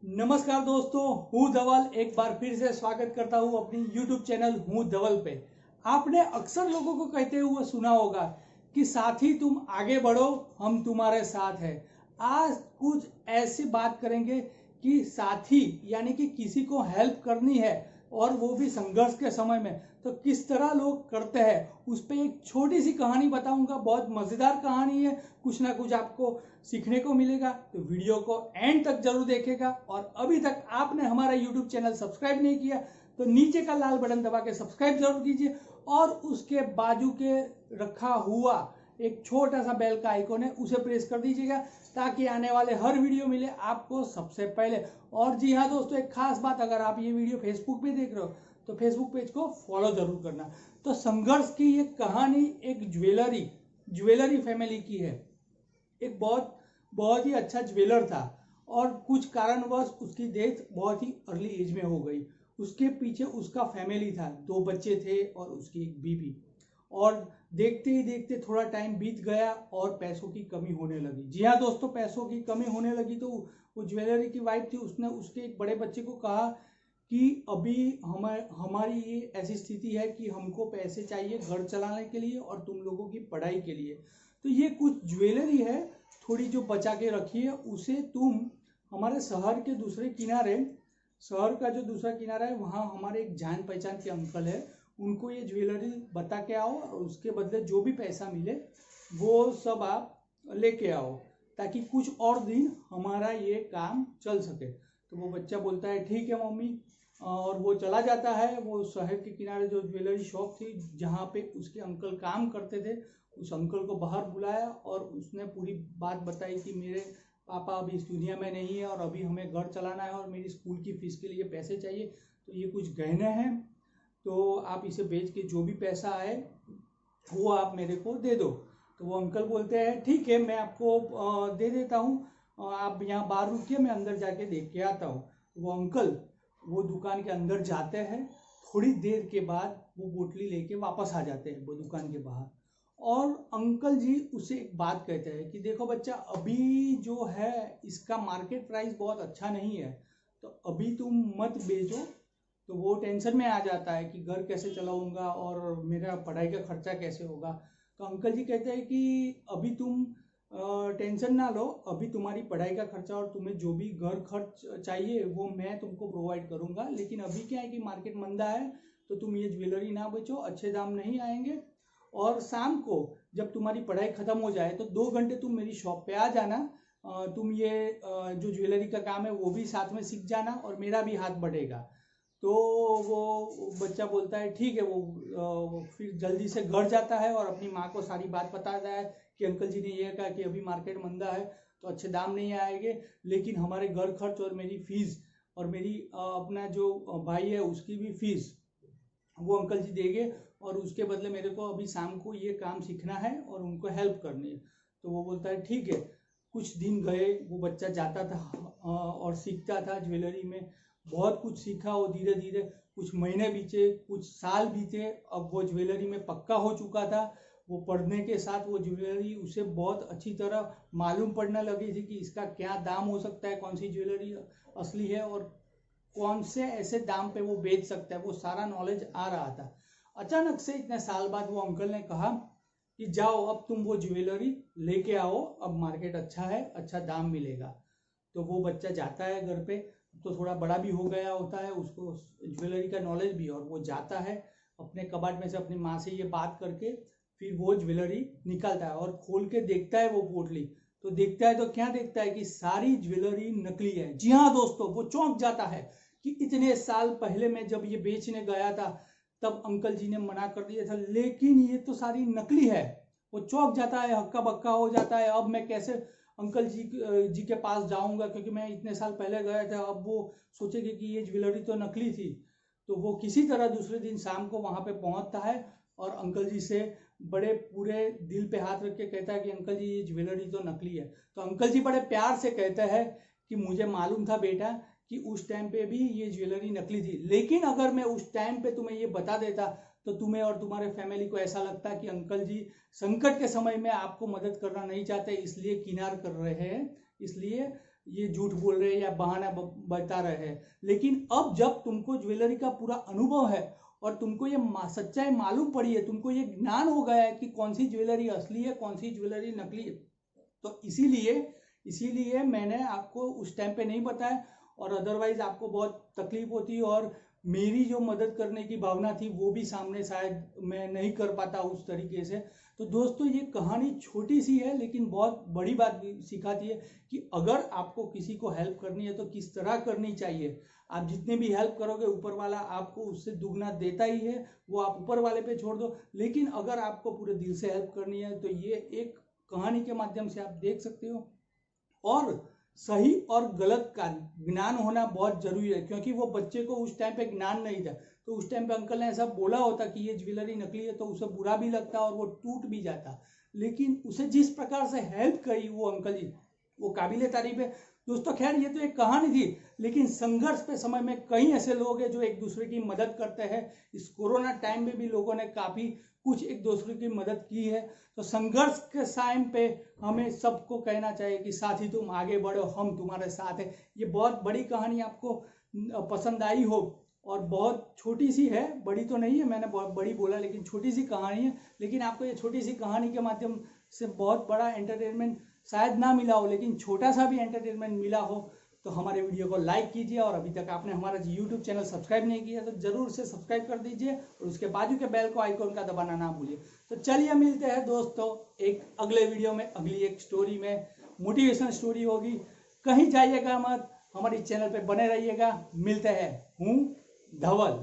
नमस्कार दोस्तों, हूँ धवल एक बार फिर से स्वागत करता हूँ अपनी YouTube चैनल हूँ धवल पे। आपने अक्सर लोगों को कहते हुए सुना होगा कि साथी तुम आगे बढ़ो, हम तुम्हारे साथ हैं। आज कुछ ऐसी बात करेंगे कि साथी यानी कि किसी को हेल्प करनी है और वो भी संघर्ष के समय में, तो किस तरह लोग करते हैं उस पर एक छोटी सी कहानी बताऊंगा। बहुत मज़ेदार कहानी है, कुछ ना कुछ आपको सीखने को मिलेगा, तो वीडियो को एंड तक जरूर देखेगा। और अभी तक आपने हमारा यूट्यूब चैनल सब्सक्राइब नहीं किया तो नीचे का लाल बटन दबा के सब्सक्राइब जरूर कीजिए और उसके बाजू के रखा हुआ एक छोटा सा बेल का आइकॉन है उसे प्रेस कर दीजिएगा ताकि आने वाले हर वीडियो मिले आपको सबसे पहले। और जी हाँ दोस्तों, एक खास बात, अगर आप ये वीडियो फेसबुक पे देख रहे हो तो फेसबुक पेज को फॉलो जरूर करना। तो संघर्ष की ये कहानी एक ज्वेलरी फैमिली की है। एक बहुत बहुत ही अच्छा ज्वेलर था और कुछ कारणवश उसकी डेथ बहुत ही अर्ली एज में हो गई। उसके पीछे उसका फैमिली था, 2 बच्चे थे और उसकी एक बीवी। और देखते ही देखते थोड़ा टाइम बीत गया और पैसों की कमी होने लगी। जी हाँ दोस्तों, पैसों की कमी होने लगी तो वो ज्वेलरी की वाइफ थी, उसने उसके एक बड़े बच्चे को कहा कि अभी हमारी ये ऐसी स्थिति है कि हमको पैसे चाहिए घर चलाने के लिए और तुम लोगों की पढ़ाई के लिए। तो ये कुछ ज्वेलरी है थोड़ी जो बचा के रखी है, उसे तुम हमारे शहर का जो दूसरा किनारा है वहाँ हमारे एक जान पहचान के अंकल है, उनको ये ज्वेलरी बता के आओ और उसके बदले जो भी पैसा मिले वो सब आप लेके आओ ताकि कुछ और दिन हमारा ये काम चल सके। तो वो बच्चा बोलता है ठीक है मम्मी, और वो चला जाता है। वो शहर के किनारे जो ज्वेलरी शॉप थी जहाँ पे उसके अंकल काम करते थे, उस अंकल को बाहर बुलाया और उसने पूरी बात बताई कि मेरे पापा अभी इस दुनिया में नहीं है और अभी हमें घर चलाना है और मेरी स्कूल की फीस के लिए पैसे चाहिए, तो ये कुछ गहने हैं, तो आप इसे बेच के जो भी पैसा आए वो आप मेरे को दे दो। तो वो अंकल बोलते हैं ठीक है, मैं आपको दे देता हूँ, आप यहाँ बाहर रुकिए, मैं अंदर जाके देख के आता हूँ। वो अंकल वो दुकान के अंदर जाते हैं, थोड़ी देर के बाद वो बोतली लेके वापस आ जाते हैं वो दुकान के बाहर। और अंकल जी उसे एक बात कहते हैं कि देखो बच्चा, अभी जो है इसका मार्केट प्राइस बहुत अच्छा नहीं है, तो अभी तुम मत बेचो। तो वो टेंशन में आ जाता है कि घर कैसे चलाऊंगा और मेरा पढ़ाई का खर्चा कैसे होगा। तो अंकल जी कहते हैं कि अभी तुम टेंशन ना लो, अभी तुम्हारी पढ़ाई का खर्चा और तुम्हें जो भी घर खर्च चाहिए वो मैं तुमको प्रोवाइड करूंगा, लेकिन अभी क्या है कि मार्केट मंदा है तो तुम ये ज्वेलरी ना बेचो, अच्छे दाम नहीं आएंगे। और शाम को जब तुम्हारी पढ़ाई खत्म हो जाए तो 2 घंटे तुम मेरी शॉप पे आ जाना, तुम ये जो ज्वेलरी का काम है वो भी साथ में सीख जाना और मेरा भी हाथ बढ़ेगा। तो वो बच्चा बोलता है ठीक है। वो फिर जल्दी से घर जाता है और अपनी माँ को सारी बात बताता है कि अंकल जी ने यह कहा कि अभी मार्केट मंदा है तो अच्छे दाम नहीं आएंगे, लेकिन हमारे घर खर्च और मेरी फीस और मेरी अपना जो भाई है उसकी भी फीस वो अंकल जी देंगे और उसके बदले मेरे को अभी शाम को ये काम सीखना है और उनको हेल्प करनी है। तो वो बोलता है ठीक है। कुछ दिन गए, वो बच्चा जाता था और सीखता था ज्वेलरी में, बहुत कुछ सीखा वो धीरे धीरे। कुछ महीने बीते, कुछ साल बीते, अब वो ज्वेलरी में पक्का हो चुका था। वो पढ़ने के साथ वो ज्वेलरी उसे बहुत अच्छी तरह मालूम पड़ने लगी थी कि इसका क्या दाम हो सकता है, कौन सी ज्वेलरी असली है और कौन से ऐसे दाम पे वो बेच सकता है, वो सारा नॉलेज आ रहा था। अचानक से इतने साल बाद वो अंकल ने कहा कि जाओ अब तुम वो ज्वेलरी लेके आओ, अब मार्केट अच्छा है, अच्छा दाम मिलेगा। तो वो बच्चा जाता है घर पे, तो थोड़ा बड़ा भी हो गया होता है, उसको ज्वेलरी का नॉलेज भी, और वो जाता है अपने कबाट में से अपनी माँ से ये बात करके फिर वो ज्वेलरी निकालता है और खोल के देखता है वो पोटली। तो देखता है तो क्या देखता है कि सारी ज्वेलरी नकली है। जी हाँ दोस्तों, वो चौंक जाता है कि इतने साल पहले मैं जब ये बेचने गया था तब अंकल जी ने मना कर दिया था, लेकिन ये तो सारी नकली है। वो चौंक जाता है, हक्का बक्का हो जाता है, अब मैं कैसे अंकल जी के पास जाऊंगा, क्योंकि मैं इतने साल पहले गया था। अब वो सोचेगी कि ये ज्वेलरी तो नकली थी। तो वो किसी तरह दूसरे दिन शाम को वहां पे पहुंचता है और अंकल जी से बड़े पूरे दिल पे हाथ रख के कहता है कि अंकल जी ये ज्वेलरी तो नकली है। तो अंकल जी बड़े प्यार से कहते हैं कि मुझे मालूम था बेटा कि उस टाइम पे भी ये ज्वेलरी नकली थी, लेकिन अगर मैं उस टाइम पे तुम्हें ये बता देता तो तुम्हें और तुम्हारे फैमिली को ऐसा लगता कि अंकल जी संकट के समय में आपको मदद करना नहीं चाहते, इसलिए किनार कर रहे हैं, इसलिए ये झूठ बोल रहे हैं या बहाना बता रहे हैं। लेकिन अब जब तुमको ज्वेलरी का पूरा अनुभव है और तुमको ये सच्चाई मालूम पड़ी है, तुमको ये ज्ञान हो गया है कि कौन सी ज्वेलरी असली है, कौन सी ज्वेलरी नकली है, तो इसीलिए मैंने आपको उस टाइम पे नहीं बताया, और अदरवाइज आपको बहुत तकलीफ होती, और मेरी जो मदद करने की भावना थी वो भी सामने शायद मैं नहीं कर पाता उस तरीके से। तो दोस्तों ये कहानी छोटी सी है लेकिन बहुत बड़ी बात भी सिखाती है कि अगर आपको किसी को हेल्प करनी है तो किस तरह करनी चाहिए। आप जितने भी हेल्प करोगे ऊपर वाला आपको उससे दुगना देता ही है, वो आप ऊपर वाले पे छोड़ दो। लेकिन अगर आपको पूरे दिल से हेल्प करनी है तो ये एक कहानी के माध्यम से आप देख सकते हो। और सही और गलत का ज्ञान होना बहुत जरूरी है, क्योंकि वो बच्चे को उस टाइम पे ज्ञान नहीं था, तो उस टाइम पे अंकल ने ऐसा बोला होता कि ये ज्वेलरी नकली है तो उसे बुरा भी लगता और वो टूट भी जाता। लेकिन उसे जिस प्रकार से हेल्प करी वो अंकल जी, वो काबिले तारीफ है। दोस्तों खैर ये तो एक कहानी थी, लेकिन संघर्ष पे समय में कई ऐसे लोग हैं जो एक दूसरे की मदद करते हैं। इस कोरोना टाइम में भी लोगों ने काफी कुछ एक दूसरे की मदद की है। तो संघर्ष के टाइम पे हमें सबको कहना चाहिए कि साथी तुम आगे बढ़ो, हम तुम्हारे साथ है। ये बहुत बड़ी कहानी आपको पसंद आई हो, और बहुत छोटी सी है, बड़ी तो नहीं है, मैंने बहुत बड़ी बोला लेकिन छोटी सी कहानी है। लेकिन आपको ये छोटी सी कहानी के माध्यम से बहुत बड़ा एंटरटेनमेंट शायद ना मिला हो, लेकिन छोटा सा भी एंटरटेनमेंट मिला हो तो हमारे वीडियो को लाइक कीजिए, और अभी तक आपने हमारा यूट्यूब चैनल सब्सक्राइब नहीं किया तो जरूर से सब्सक्राइब कर दीजिए, और उसके बाजू के बेल को आइकॉन का दबाना ना भूलिए। तो चलिए मिलते हैं दोस्तों एक अगले वीडियो में, अगली एक स्टोरी में, मोटिवेशनल स्टोरी होगी। कहीं जाइएगा मत, हमारे चैनल पे बने रहिएगा। मिलते हैं, हूँ धवल।